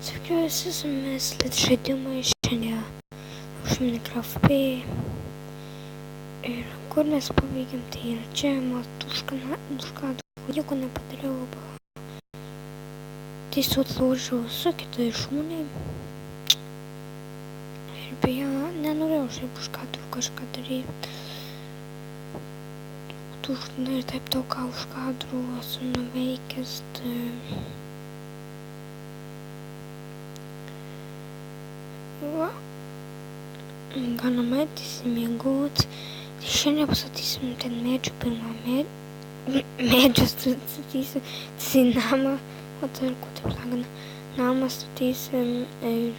Sveiki visi, su jumis Lit žaidimai šiandien už Minecraft P. Ir kur mes pabaigėm, tai yra čia, matuška, nieko nepadariau, tiesiog laužiau su kitais žmonėm. Ir beje, nenorėjau šiaip už kadrų kažką daryti. Ir taip daug ką už kadrų esu nuveikęs, tai... Va. Galima įsimiegot. Šiandien pastatysim ten medžių pirmą medžius statysim, tai namą, o tai ir ko taip lagana, namą statysim ir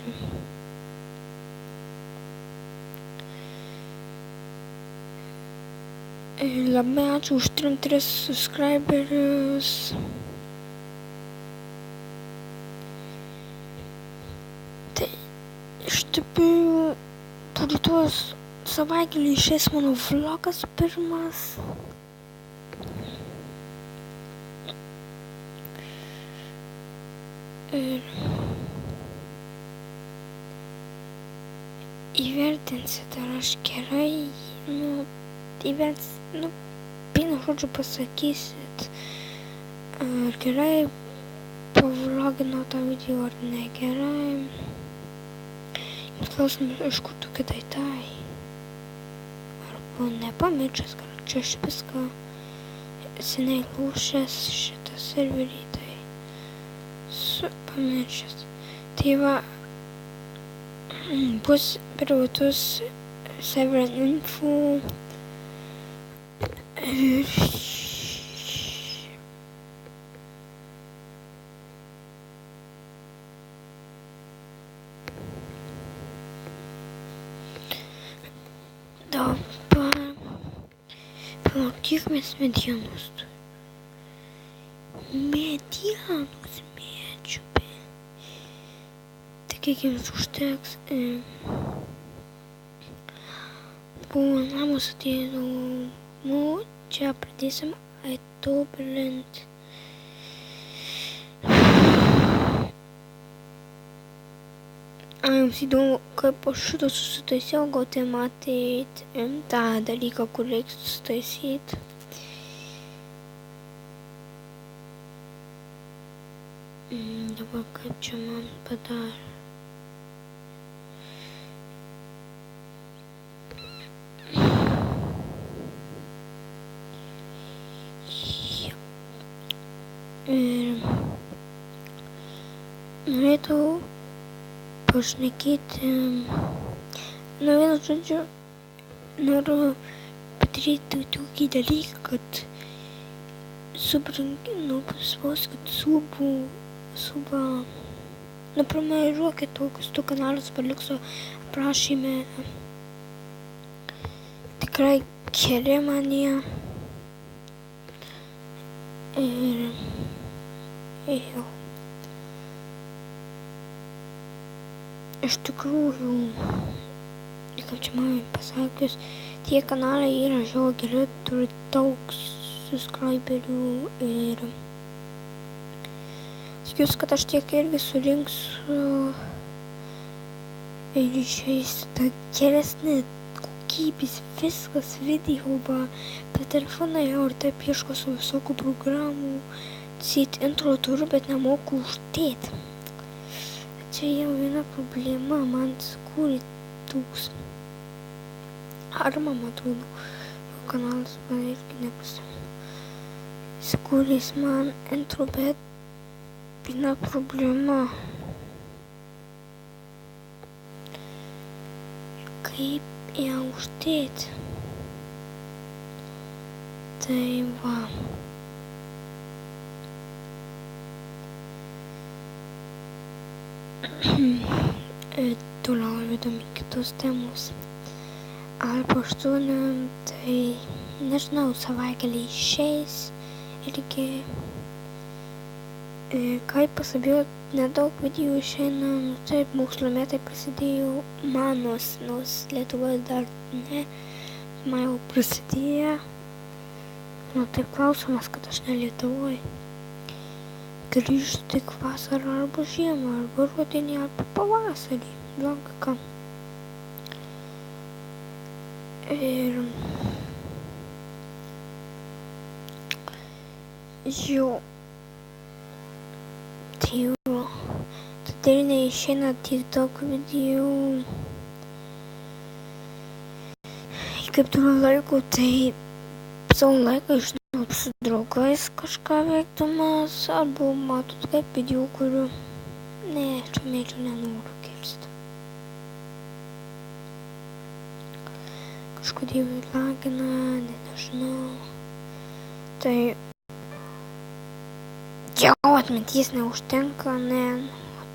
labai ačiū už 3 subscriberius. Tai iš tikrųjų rytojus savaitgalį išeis mano vlogas pirmas. Ir įvertinsit, ar aš gerai, vieną žodžiu pasakysit, ar gerai pavlogino tą video, ar negerai. Klausom, iš kur tokia daiktai. Arba nepamiršęs, kad čia aš viską seniai lūšęs šitą serverį, tai pamiršęs. Tai va, bus privatus server info ir dabar pamatyk mes medienos. Medžių. Tai kiek jums užteks. Po namus atėjau, čia pradėsim tobulinti. Jums įdomu, kaip aš šitą susitaisiau, gal tai matėt tą dalyką, kur reikia susitaisyti. Dabar kaip čia man padarė. Ir norėčiau pašnekėti, vienu žodžiu, noriu padaryti tokį dalyką, kad pramairuokit tokius du kanalus, paliksiu aprašyme. Tikrai geri man jie. Ir jau. Iš tikrųjų, kaip čia man pasakius, tie kanalai yra žiauriai geri, turi daug subscriberių ir tikiuosi, kad aš tiek irgi surinksiu ir išeis ta geresnė kokybės viskas video, bet telefoną jau ir taip ieško su visokių programų, sėt intro turiu, bet nemoku uždėti. Čia jau viena problema, man skūrė toks. Ar man atrodo, jau kanalas man irgi nepasimė. Skūrės man intro, bet viena problema. Kaip ją uždėti? Tai va. Toliau judame kitus temus. Arba 8, tai nežinau, savaitgalį išeis irgi. Kaip pasabėjau, nedaug video išeina, taip mokslo metai prasidėjo manos, nors Lietuvoje dar ne, man jau prasidėjo. Taip klausomas, kad aš ne Lietuvoje. grįžti tik vasarą arba žiemą, arba rudenį, arba pavasarį. Logika. Ir jau tai jau todėl neišeina tiek daug video. Kaip turiu laiko, tai savo laiką išnaudoju su draugais kažką veikdamas, arba matot kaip video kuriu. Ne, čia mėčiau nenoriu kirsti. Kažkodėl lagina, nežinau. Tai jau atminties neužtenka, ne,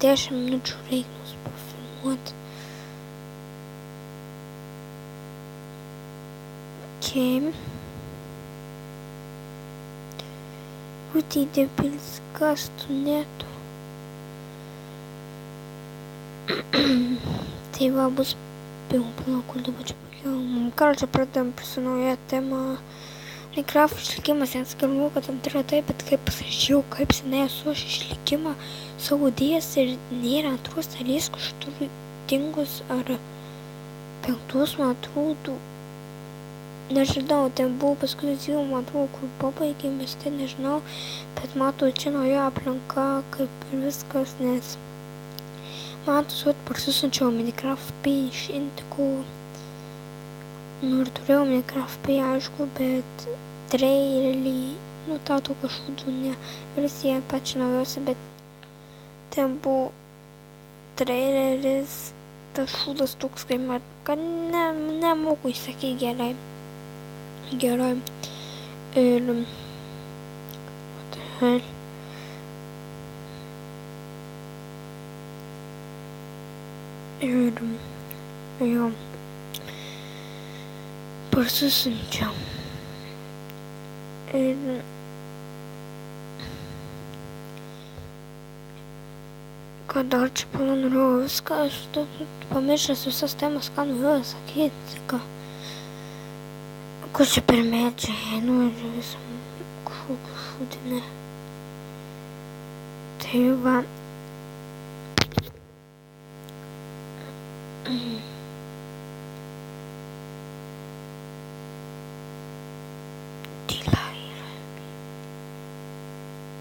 10 minučių reikia pafilmuoti. Okay. Uite, debil gastul netu. Tai va bus pilnu palaukul dabar čia pakiau. Короче, pradedam su nauja tema. Minecraft išlikimas, nes galvoju, kad antra taip, bet kaip pasažiau, kaip senai esu aš išlikimą savo dėjęs ir nėra antros dalies kažkur dingus ar 5, man atrodo. Nežinau, ten buvo paskutinis jau, man atrodo, kur pabaigėm, bet tai nežinau, bet matau, čia nauja aplinka, kaip ir viskas, nes man tiesiog parsisunčiau Minecraft P iš Intiko. Nu ir turėjau Minecraft P, aišku, bet trailerį, nu tą tokią šūdų versiją pačią naujausią, bet ten buvo traileris, tas šūdas toks, kaip kad nemoku įsakyti gerai. Gerai. Ir what the hell? Ir jo parsisunčiau. Ir kad dar čia planuoju viską, aš pamiršęs visas temas, ką norėjau sakyti, ką. Kur čia per medžiai, nu ir visam kažkokį šūdinę. Tai va. Tyla yra.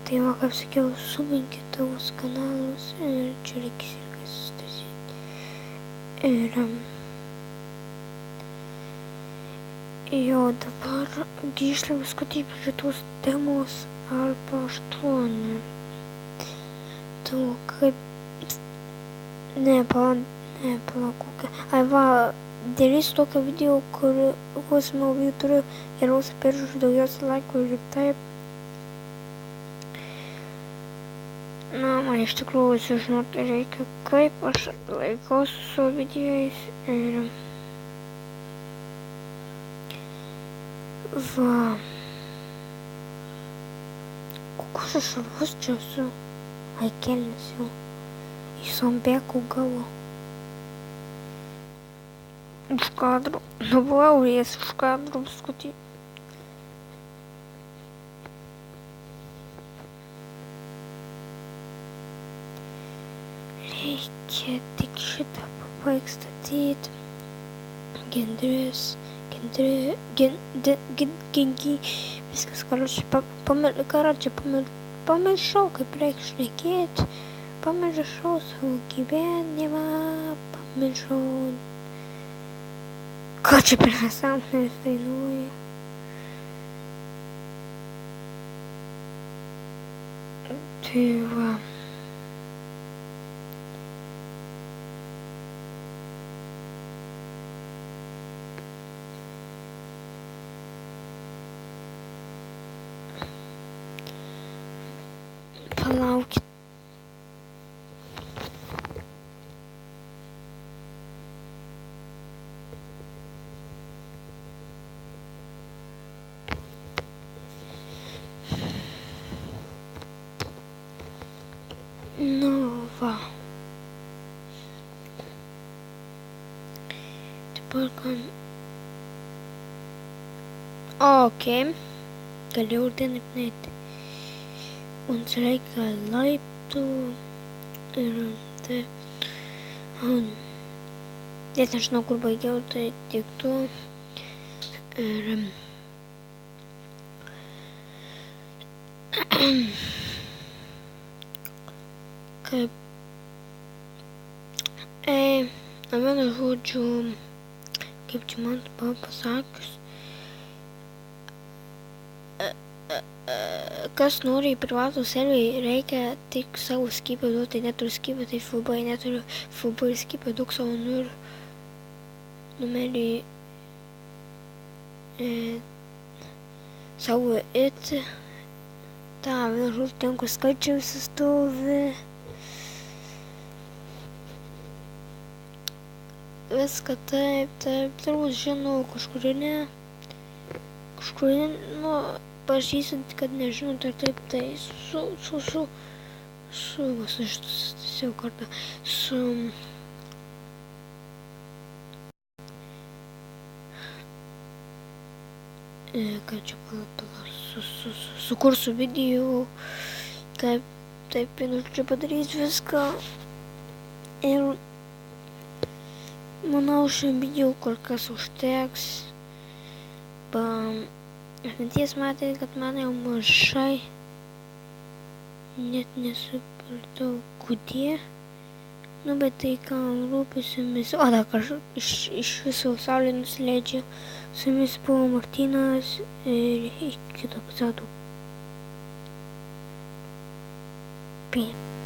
Tai va, kaip sakiau, subinkit tavus kanalus ir čia reikės irgi sustasyti. Ir jo, dabar grįžtam skatyti prie tos temos arba 8. Tu kaip... Palauk kokią. Ai va, darysiu tokią video, kurios naują turiu geriausią peržiūrų, daugiausiai laikų ir taip. Na, man iš tikrųjų sužinoti reikia, kaip aš laikausi su videojais ir... Va. Kokius aš šarvus čia esu? Ai, kelnes jau. Į zombekų galo. Už kadro. Nubuvau jas už kadro paskutį. Reikia tik šitą pabaigt statyti. Gendrės. Viskas, pamiršau, kaip reikia šnekėti, pamiršau savo gyvenimą, pamiršau, ką čia per nesąmonės dainuoju. Tai va. Palaukit. Nu va. Dabar kam... Ok. Galėjau ir ten apnėti. Mums reikia laiptų ir taip. Net nežinau, kur baigiau, tai tik tu. Ir kaip vienu žodžiu, kaip čia man buvo pasakius, kas nori į privatų serverį, reikia tik savo skipą duoti, neturiu skipą, tai FB, neturiu FB ir skipą, duok savo numerį, savo IT, tą vienu žodžiu, ten, kur skaičiai visi stovi. Viską taip, turbūt žinau, kažkur ne, nu, pažįstant, kad nežinot, ar taip, tai aš tiesiog kartą, ką čia sukursiu video, kaip, taip, vienu žodžiu padarys viską, ir manau, šiam video kur kas užteks. Atminties matėte, kad man jau mažai, net nesupratau, kodėl. Nu, bet tai, ką rūpėsi jumis, o dar kažkaip iš viso saulė nusileidžia. Su jumis buvo Martynas ir iki kito epizodo. Peace.